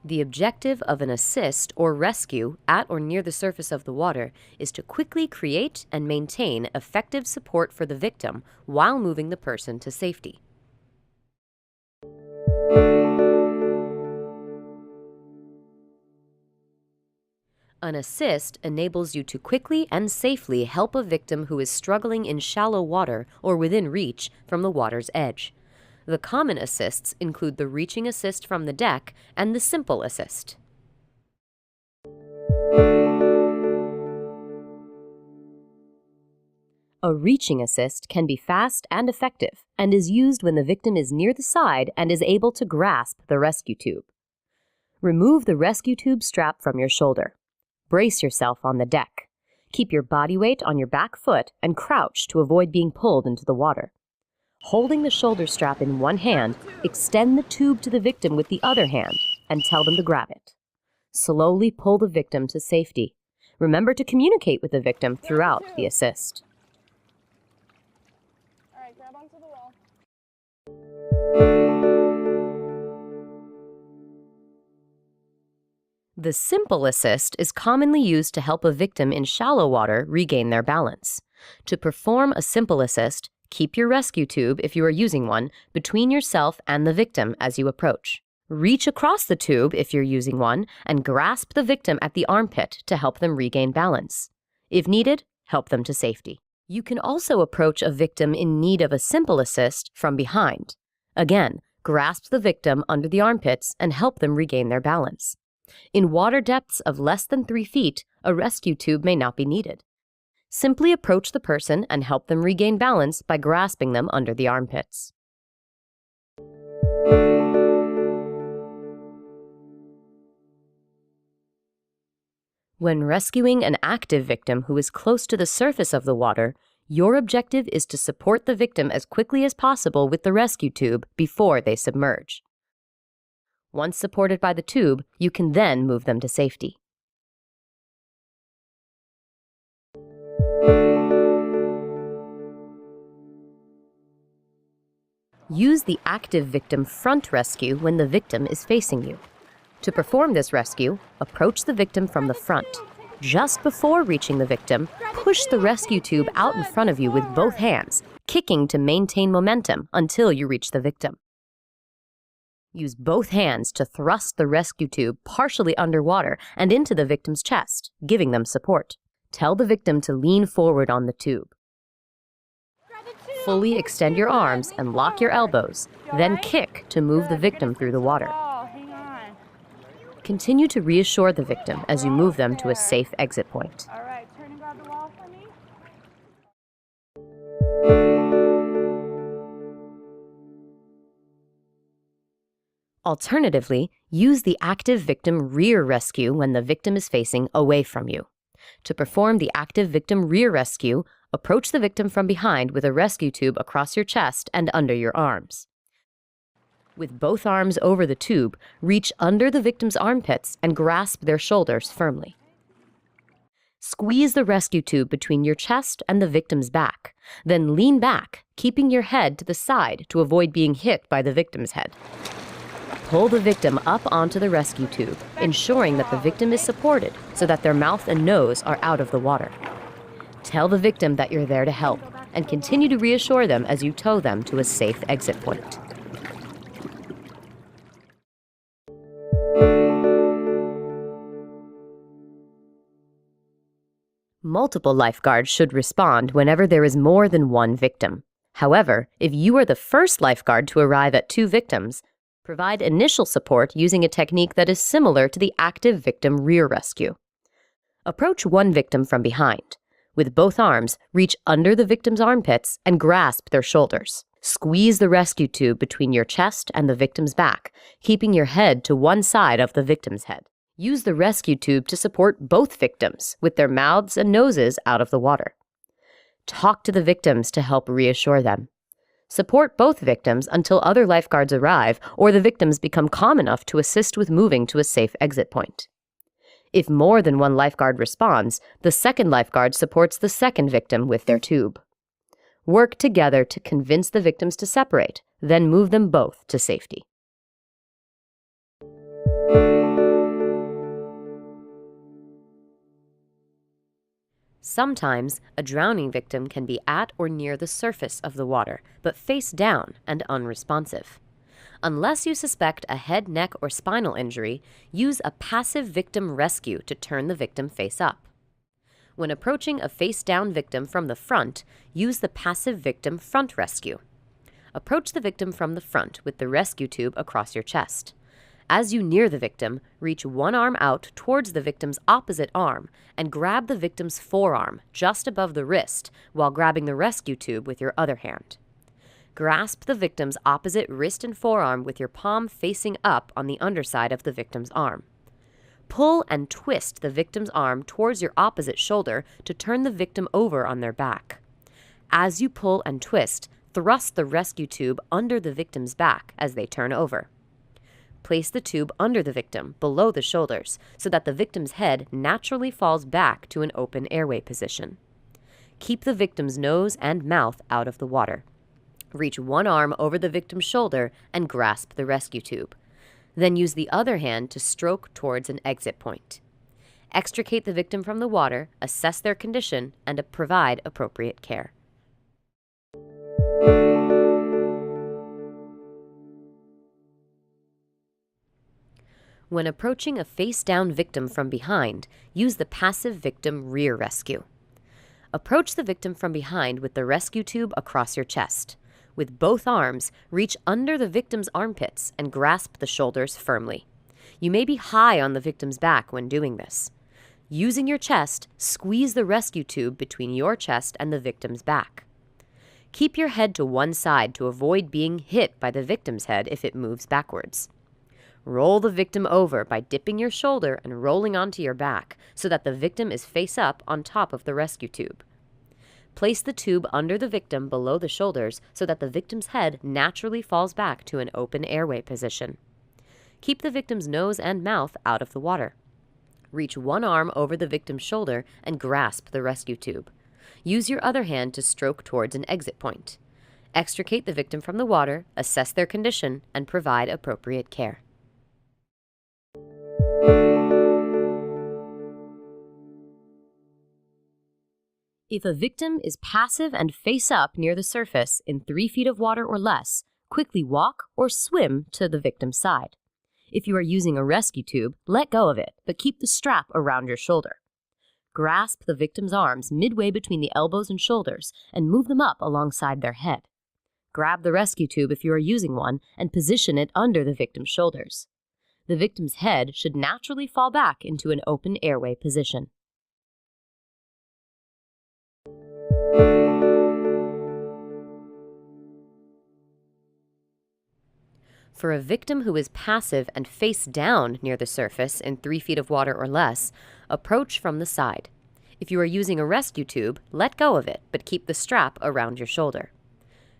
The objective of an assist or rescue at or near the surface of the water is to quickly create and maintain effective support for the victim while moving the person to safety. An assist enables you to quickly and safely help a victim who is struggling in shallow water or within reach from the water's edge. The common assists include the reaching assist from the deck and the simple assist. A reaching assist can be fast and effective and is used when the victim is near the side and is able to grasp the rescue tube. Remove the rescue tube strap from your shoulder. Brace yourself on the deck. Keep your body weight on your back foot and crouch to avoid being pulled into the water. Holding the shoulder strap in one hand, extend the tube to the victim with the other hand and tell them to grab it. Slowly pull the victim to safety. Remember to communicate with the victim throughout the assist. All right, grab onto the wall. The simple assist is commonly used to help a victim in shallow water regain their balance. To perform a simple assist, keep your rescue tube, if you are using one, between yourself and the victim as you approach. Reach across the tube if you're using one and grasp the victim at the armpit to help them regain balance. If needed, help them to safety. You can also approach a victim in need of a simple assist from behind. Again, grasp the victim under the armpits and help them regain their balance. In water depths of less than 3 feet, a rescue tube may not be needed. Simply approach the person and help them regain balance by grasping them under the armpits. When rescuing an active victim who is close to the surface of the water, your objective is to support the victim as quickly as possible with the rescue tube before they submerge. Once supported by the tube, you can then move them to safety. Use the active victim front rescue when the victim is facing you. To perform this rescue, approach the victim from the front. Just before reaching the victim, push the rescue tube out in front of you with both hands, kicking to maintain momentum until you reach the victim. Use both hands to thrust the rescue tube partially underwater and into the victim's chest, giving them support. Tell the victim to lean forward on the tube. Fully extend your arms and lock your elbows, then kick to move the victim through the water. Continue to reassure the victim as you move them to a safe exit point. All right, turn and grab the wall for me. Alternatively, use the active victim rear rescue when the victim is facing away from you. To perform the active victim rear rescue, approach the victim from behind with a rescue tube across your chest and under your arms. With both arms over the tube, reach under the victim's armpits and grasp their shoulders firmly. Squeeze the rescue tube between your chest and the victim's back. Then lean back, keeping your head to the side to avoid being hit by the victim's head. Pull the victim up onto the rescue tube, ensuring that the victim is supported so that their mouth and nose are out of the water. Tell the victim that you're there to help and continue to reassure them as you tow them to a safe exit point. Multiple lifeguards should respond whenever there is more than one victim. However, if you are the first lifeguard to arrive at 2 victims, provide initial support using a technique that is similar to the active victim rear rescue. Approach one victim from behind. With both arms, reach under the victim's armpits and grasp their shoulders. Squeeze the rescue tube between your chest and the victim's back, keeping your head to one side of the victim's head. Use the rescue tube to support both victims with their mouths and noses out of the water. Talk to the victims to help reassure them. Support both victims until other lifeguards arrive or the victims become calm enough to assist with moving to a safe exit point. If more than one lifeguard responds, the second lifeguard supports the second victim with their tube. Work together to convince the victims to separate, then move them both to safety. Sometimes, a drowning victim can be at or near the surface of the water, but face down and unresponsive. Unless you suspect a head, neck, or spinal injury, use a passive victim rescue to turn the victim face up. When approaching a face-down victim from the front, use the passive victim front rescue. Approach the victim from the front with the rescue tube across your chest. As you near the victim, reach one arm out towards the victim's opposite arm and grab the victim's forearm just above the wrist while grabbing the rescue tube with your other hand. Grasp the victim's opposite wrist and forearm with your palm facing up on the underside of the victim's arm. Pull and twist the victim's arm towards your opposite shoulder to turn the victim over on their back. As you pull and twist, thrust the rescue tube under the victim's back as they turn over. Place the tube under the victim, below the shoulders, so that the victim's head naturally falls back to an open airway position. Keep the victim's nose and mouth out of the water. Reach one arm over the victim's shoulder and grasp the rescue tube. Then use the other hand to stroke towards an exit point. Extricate the victim from the water, assess their condition, and provide appropriate care. When approaching a face-down victim from behind, use the passive victim rear rescue. Approach the victim from behind with the rescue tube across your chest. With both arms, reach under the victim's armpits and grasp the shoulders firmly. You may be high on the victim's back when doing this. Using your chest, squeeze the rescue tube between your chest and the victim's back. Keep your head to one side to avoid being hit by the victim's head if it moves backwards. Roll the victim over by dipping your shoulder and rolling onto your back so that the victim is face up on top of the rescue tube. Place the tube under the victim below the shoulders so that the victim's head naturally falls back to an open airway position. Keep the victim's nose and mouth out of the water. Reach one arm over the victim's shoulder and grasp the rescue tube. Use your other hand to stroke towards an exit point. Extricate the victim from the water, assess their condition, and provide appropriate care. If a victim is passive and face up near the surface in 3 feet of water or less, quickly walk or swim to the victim's side. If you are using a rescue tube, let go of it, but keep the strap around your shoulder. Grasp the victim's arms midway between the elbows and shoulders and move them up alongside their head. Grab the rescue tube if you are using one and position it under the victim's shoulders. The victim's head should naturally fall back into an open airway position. For a victim who is passive and face down near the surface in 3 feet of water or less, approach from the side. If you are using a rescue tube, let go of it, but keep the strap around your shoulder.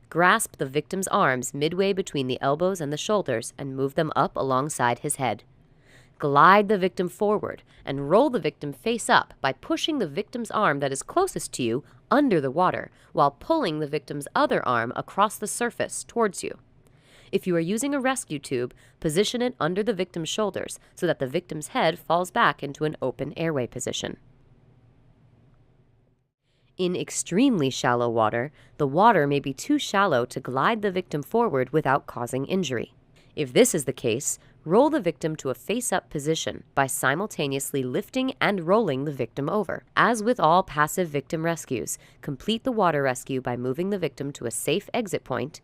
Grasp the victim's arms midway between the elbows and the shoulders and move them up alongside his head. Glide the victim forward and roll the victim face up by pushing the victim's arm that is closest to you under the water while pulling the victim's other arm across the surface towards you. If you are using a rescue tube, position it under the victim's shoulders so that the victim's head falls back into an open airway position. In extremely shallow water, the water may be too shallow to glide the victim forward without causing injury. If this is the case, roll the victim to a face-up position by simultaneously lifting and rolling the victim over. As with all passive victim rescues, complete the water rescue by moving the victim to a safe exit point,